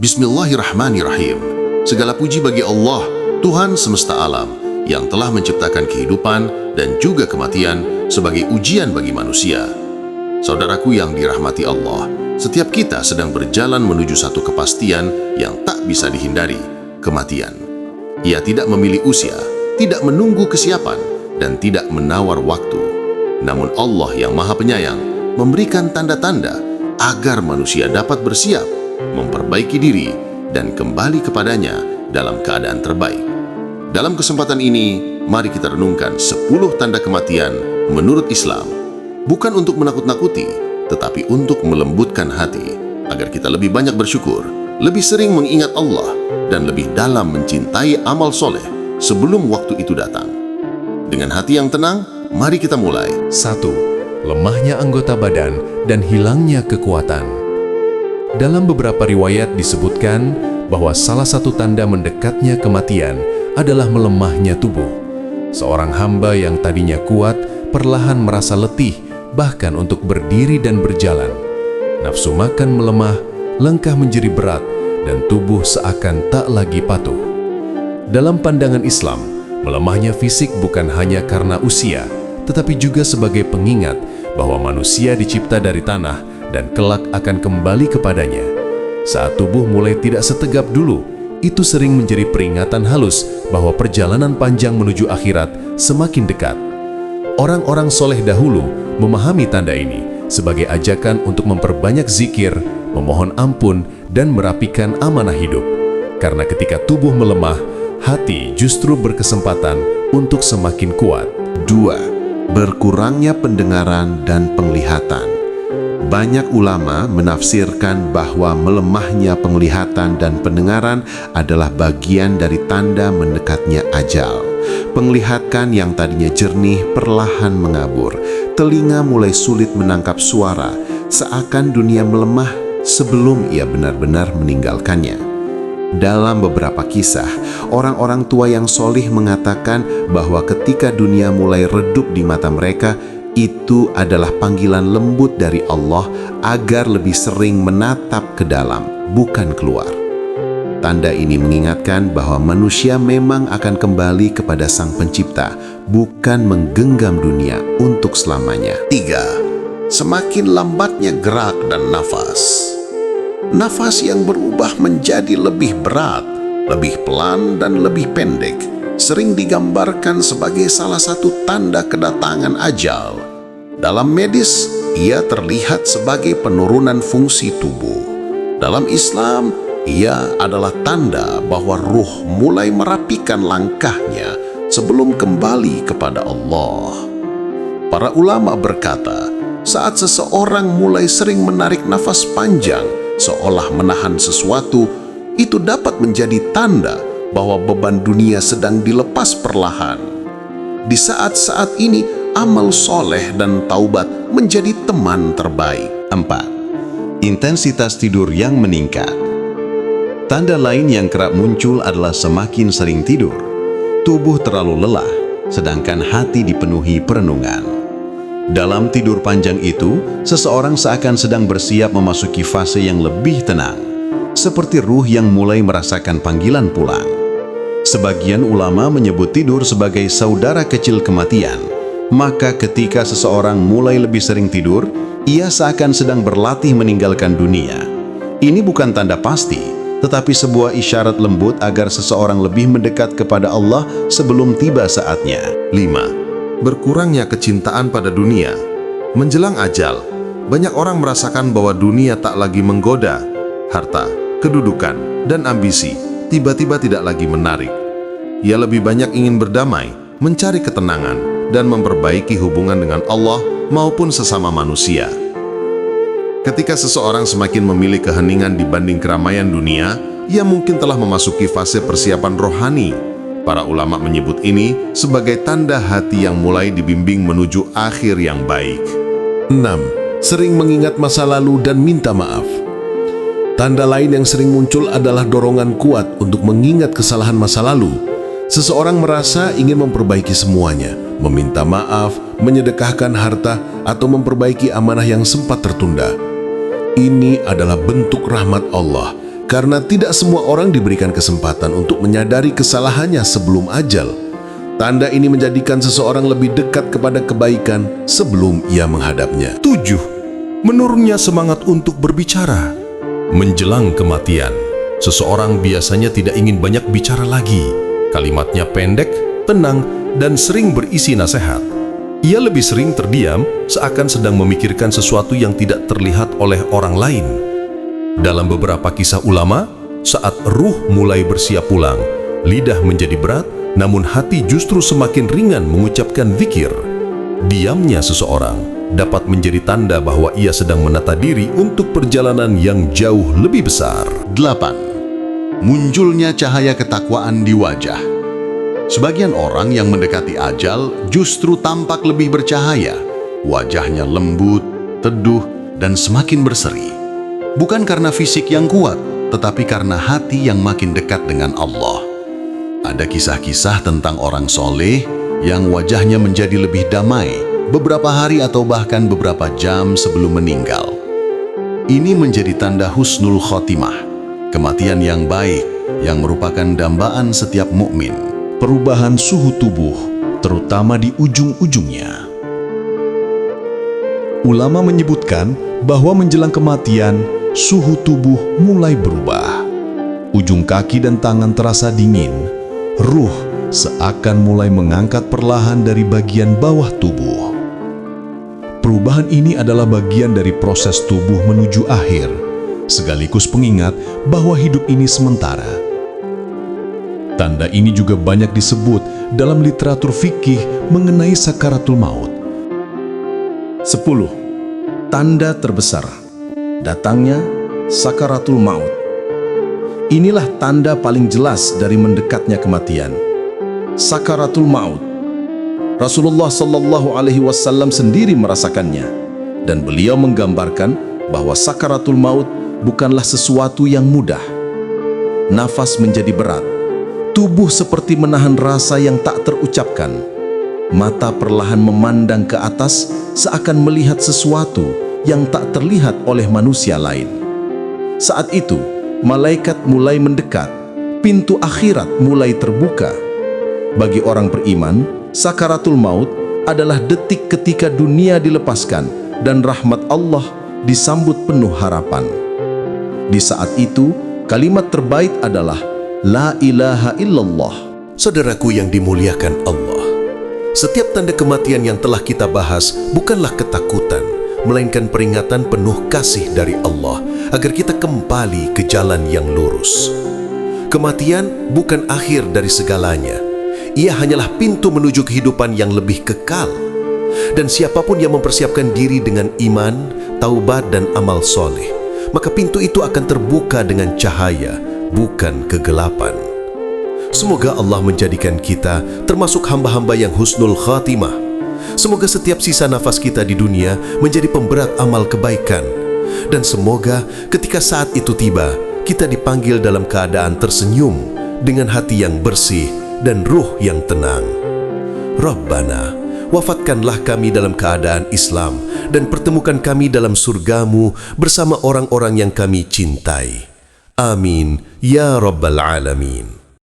Bismillahirrahmanirrahim. Segala puji bagi Allah, Tuhan semesta alam, yang telah menciptakan kehidupan dan juga kematian sebagai ujian bagi manusia. Saudaraku yang dirahmati Allah, setiap kita sedang berjalan menuju satu kepastian yang tak bisa dihindari, kematian. Ia tidak memilih usia, tidak menunggu kesiapan, dan tidak menawar waktu. Namun Allah yang Maha Penyayang memberikan tanda-tanda agar manusia dapat bersiap, memperbaiki diri, dan kembali kepadanya dalam keadaan terbaik. Dalam kesempatan ini, mari kita renungkan 10 tanda kematian menurut Islam. Bukan untuk menakut-nakuti, tetapi untuk melembutkan hati, agar kita lebih banyak bersyukur, lebih sering mengingat Allah, dan lebih dalam mencintai amal soleh sebelum waktu itu datang. Dengan hati yang tenang, mari kita mulai. 1. Lemahnya anggota badan dan hilangnya kekuatan. Dalam beberapa riwayat disebutkan bahwa salah satu tanda mendekatnya kematian adalah melemahnya tubuh. Seorang hamba yang tadinya kuat perlahan merasa letih, bahkan untuk berdiri dan berjalan. Nafsu makan melemah, langkah menjadi berat, dan tubuh seakan tak lagi patuh. Dalam pandangan Islam, melemahnya fisik bukan hanya karena usia, tetapi juga sebagai pengingat bahwa manusia dicipta dari tanah dan kelak akan kembali kepadanya. Saat tubuh mulai tidak setegap dulu, itu sering menjadi peringatan halus bahwa perjalanan panjang menuju akhirat semakin dekat. Orang-orang soleh dahulu memahami tanda ini sebagai ajakan untuk memperbanyak zikir, memohon ampun, dan merapikan amanah hidup. Karena ketika tubuh melemah, hati justru berkesempatan untuk semakin kuat. 2. Berkurangnya pendengaran dan penglihatan. Banyak ulama menafsirkan bahwa melemahnya penglihatan dan pendengaran adalah bagian dari tanda mendekatnya ajal. Penglihatan yang tadinya jernih perlahan mengabur, telinga mulai sulit menangkap suara, seakan dunia melemah sebelum ia benar-benar meninggalkannya. Dalam beberapa kisah, orang-orang tua yang solih mengatakan bahwa ketika dunia mulai redup di mata mereka, itu adalah panggilan lembut dari Allah agar lebih sering menatap ke dalam, bukan keluar. Tanda ini mengingatkan bahwa manusia memang akan kembali kepada Sang Pencipta, bukan menggenggam dunia untuk selamanya. 3. Semakin lambatnya gerak dan nafas. Nafas yang berubah menjadi lebih berat, lebih pelan, dan lebih pendek sering digambarkan sebagai salah satu tanda kedatangan ajal. Dalam medis, ia terlihat sebagai penurunan fungsi tubuh. Dalam Islam, ia adalah tanda bahwa ruh mulai merapikan langkahnya sebelum kembali kepada Allah. Para ulama berkata, saat seseorang mulai sering menarik nafas panjang seolah menahan sesuatu, itu dapat menjadi tanda bahwa beban dunia sedang dilepas perlahan. Di saat-saat ini, amal soleh dan taubat menjadi teman terbaik. 4. Intensitas tidur yang meningkat. Tanda lain yang kerap muncul adalah semakin sering tidur. Tubuh terlalu lelah, sedangkan hati dipenuhi perenungan. Dalam tidur panjang itu, seseorang seakan sedang bersiap memasuki fase yang lebih tenang, seperti ruh yang mulai merasakan panggilan pulang. Sebagian ulama menyebut tidur sebagai saudara kecil kematian. Maka ketika seseorang mulai lebih sering tidur, ia seakan sedang berlatih meninggalkan dunia. Ini bukan tanda pasti, tetapi sebuah isyarat lembut agar seseorang lebih mendekat kepada Allah sebelum tiba saatnya. 5. Berkurangnya kecintaan pada dunia. Menjelang ajal, banyak orang merasakan bahwa dunia tak lagi menggoda. Harta, kedudukan, dan ambisi tiba-tiba tidak lagi menarik. Ia lebih banyak ingin berdamai, mencari ketenangan, dan memperbaiki hubungan dengan Allah maupun sesama manusia. Ketika seseorang semakin memilih keheningan dibanding keramaian dunia, ia mungkin telah memasuki fase persiapan rohani. Para ulama menyebut ini sebagai tanda hati yang mulai dibimbing menuju akhir yang baik. 6. Sering mengingat masa lalu dan minta maaf. Tanda lain yang sering muncul adalah dorongan kuat untuk mengingat kesalahan masa lalu. Seseorang merasa ingin memperbaiki semuanya, meminta maaf, menyedekahkan harta, atau memperbaiki amanah yang sempat tertunda. Ini adalah bentuk rahmat Allah, karena tidak semua orang diberikan kesempatan untuk menyadari kesalahannya sebelum ajal. Tanda ini menjadikan seseorang lebih dekat kepada kebaikan sebelum ia menghadapnya. 7. Menurunnya semangat untuk berbicara. Menjelang kematian, seseorang biasanya tidak ingin banyak bicara lagi. Kalimatnya pendek, tenang, dan sering berisi nasihat. Ia lebih sering terdiam seakan sedang memikirkan sesuatu yang tidak terlihat oleh orang lain. Dalam beberapa kisah ulama, saat ruh mulai bersiap pulang, lidah menjadi berat, namun hati justru semakin ringan mengucapkan zikir. Diamnya seseorang dapat menjadi tanda bahwa ia sedang menata diri untuk perjalanan yang jauh lebih besar. 8. Munculnya cahaya ketakwaan di wajah. Sebagian orang yang mendekati ajal justru tampak lebih bercahaya. Wajahnya lembut, teduh, dan semakin berseri. Bukan karena fisik yang kuat, tetapi karena hati yang makin dekat dengan Allah. Ada kisah-kisah tentang orang soleh yang wajahnya menjadi lebih damai beberapa hari atau bahkan beberapa jam sebelum meninggal. Ini menjadi tanda husnul khotimah, kematian yang baik yang merupakan dambaan setiap mukmin. Perubahan suhu tubuh, terutama di ujung-ujungnya. Ulama menyebutkan bahwa menjelang kematian, suhu tubuh mulai berubah. Ujung kaki dan tangan terasa dingin, ruh seakan mulai mengangkat perlahan dari bagian bawah tubuh. Perubahan ini adalah bagian dari proses tubuh menuju akhir, sekaligus pengingat bahwa hidup ini sementara. Tanda ini juga banyak disebut dalam literatur fikih mengenai sakaratul maut. 10. Tanda terbesar datangnya sakaratul maut. Inilah tanda paling jelas dari mendekatnya kematian. Sakaratul maut. Rasulullah SAW sendiri merasakannya, dan beliau menggambarkan bahwa sakaratul maut bukanlah sesuatu yang mudah. Nafas menjadi berat. Tubuh seperti menahan rasa yang tak terucapkan. Mata perlahan memandang ke atas seakan melihat sesuatu yang tak terlihat oleh manusia lain. Saat itu, malaikat mulai mendekat, pintu akhirat mulai terbuka. Bagi orang beriman, sakaratul maut adalah detik ketika dunia dilepaskan dan rahmat Allah disambut penuh harapan. Di saat itu, kalimat terbaik adalah La ilaha illallah. Saudaraku yang dimuliakan Allah, setiap tanda kematian yang telah kita bahas bukanlah ketakutan, melainkan peringatan penuh kasih dari Allah agar kita kembali ke jalan yang lurus. Kematian bukan akhir dari segalanya. Ia hanyalah pintu menuju kehidupan yang lebih kekal. Dan siapapun yang mempersiapkan diri dengan iman, taubat, dan amal soleh, maka pintu itu akan terbuka dengan cahaya, bukan kegelapan. Semoga Allah menjadikan kita termasuk hamba-hamba yang husnul khatimah. Semoga setiap sisa nafas kita di dunia menjadi pemberat amal kebaikan. Dan semoga ketika saat itu tiba, kita dipanggil dalam keadaan tersenyum, dengan hati yang bersih dan ruh yang tenang. Rabbana, wafatkanlah kami dalam keadaan Islam dan pertemukan kami dalam surgamu bersama orang-orang yang kami cintai. Amin, ya Rabbal Alamin.